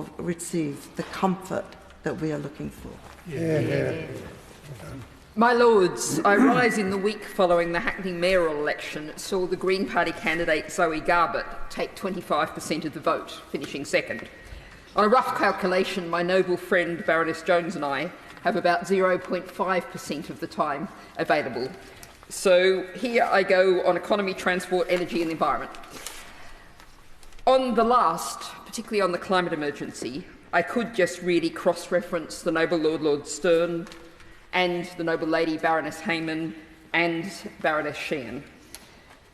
or receive the comfort that we are looking for. My Lords, I rise in the week following the Hackney mayoral election saw the Green Party candidate Zoe Garbett take 25% of the vote, finishing second. On a rough calculation, my noble friend Baroness Jones and I have about 0.5% of the time available. So here I go on economy, transport, energy and the environment. On the last, particularly on the climate emergency, I could just really cross-reference the noble Lord Stern and the noble lady Baroness Hayman and Baroness Sheehan.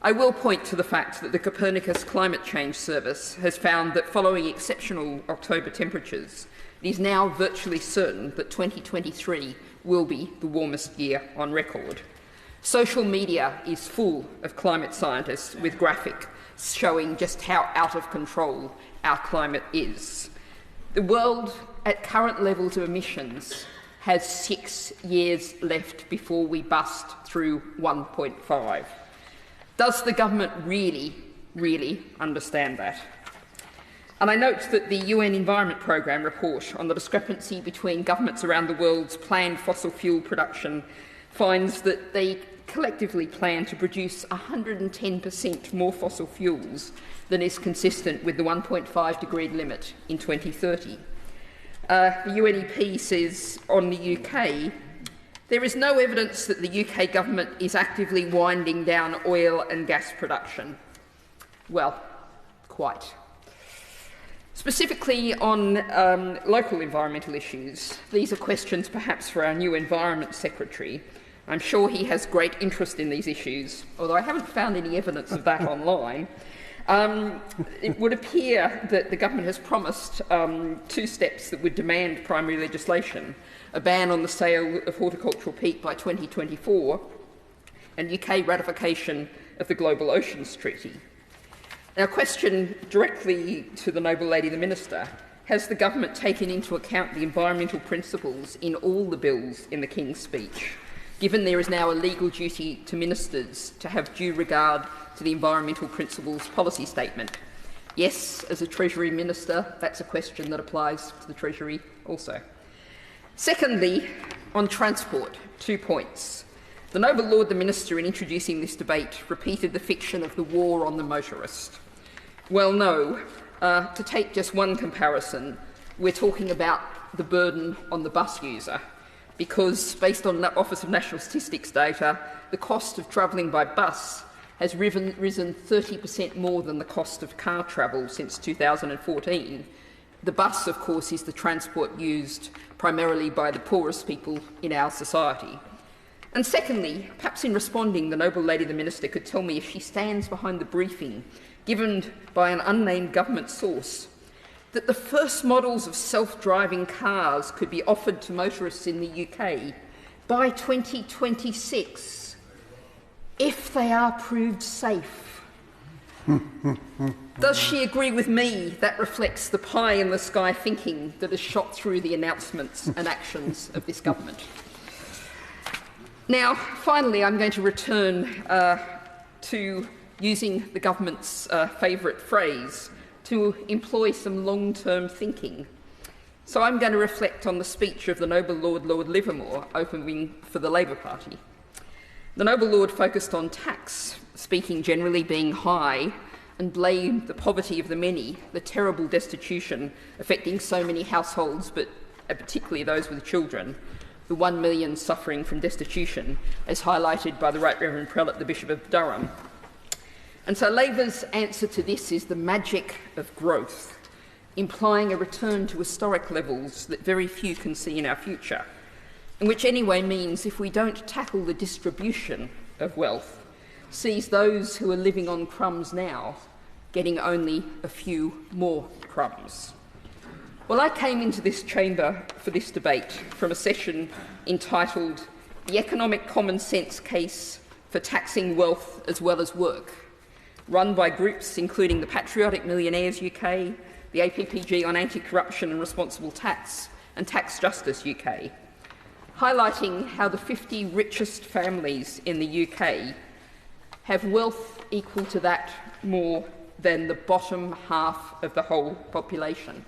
I will point to the fact that the Copernicus Climate Change Service has found that following exceptional October temperatures, it is now virtually certain that 2023 will be the warmest year on record. Social media is full of climate scientists with graphics showing just how out of control our climate is. The world, at current levels of emissions, has 6 years left before we bust through 1.5. Does the government really understand that? And I note that the UN Environment Programme report on the discrepancy between governments around the world's planned fossil fuel production finds that they collectively plan to produce 110% more fossil fuels than is consistent with the 1.5 degree limit in 2030. The UNEP says on the UK, there is no evidence that the UK government is actively winding down oil and gas production. Well, quite. Specifically on local environmental issues, these are questions perhaps for our new Environment Secretary. I'm sure he has great interest in these issues, although I haven't found any evidence of that online. It would appear that the government has promised 2 steps that would demand primary legislation: a ban on the sale of horticultural peat by 2024 and UK ratification of the Global Oceans Treaty. Now, a question directly to the noble lady, the Minister: has the government taken into account the environmental principles in all the bills in the King's Speech, given there is now a legal duty to ministers to have due regard to the environmental principles policy statement? Yes, as a Treasury Minister, that's a question that applies to the Treasury also. Secondly, on transport, 2 points. The noble Lord the Minister, in introducing this debate, repeated the fiction of the war on the motorist. Well, no. To take just one comparison, we're talking about the burden on the bus user, because, based on the Office of National Statistics data, the cost of travelling by bus has risen 30% more than the cost of car travel since 2014. The bus, of course, is the transport used primarily by the poorest people in our society. And secondly, perhaps in responding, the noble lady the Minister could tell me if she stands behind the briefing given by an unnamed government source that the first models of self-driving cars could be offered to motorists in the UK by 2026 if they are proved safe. Does she agree with me that reflects the pie-in-the-sky thinking that has shot through the announcements and actions of this government? Now, finally, I'm going to return to using the government's favourite phrase, to employ some long-term thinking. So I'm going to reflect on the speech of the noble Lord Livermore, opening for the Labour Party. The noble Lord focused on tax, speaking generally being high, and blamed the poverty of the many, the terrible destitution affecting so many households, but particularly those with children, the 1 million suffering from destitution, as highlighted by the Right Reverend Prelate, the Bishop of Durham. And so Labour's answer to this is the magic of growth, implying a return to historic levels that very few can see in our future, and which anyway means if we don't tackle the distribution of wealth, sees those who are living on crumbs now getting only a few more crumbs. Well, I came into this chamber for this debate from a session entitled The Economic Common Sense Case for Taxing Wealth as Well as Work, run by groups including the Patriotic Millionaires UK, the APPG on Anti-Corruption and Responsible Tax, and Tax Justice UK, highlighting how the 50 richest families in the UK have wealth equal to that more than the bottom half of the whole population.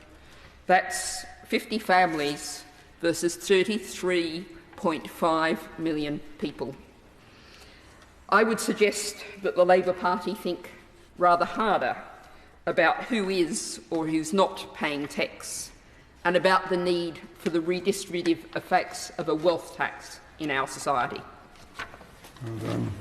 That's 50 families versus 33.5 million people. I would suggest that the Labor Party think rather harder about who is or who's not paying tax, and about the need for the redistributive effects of a wealth tax in our society. Well done.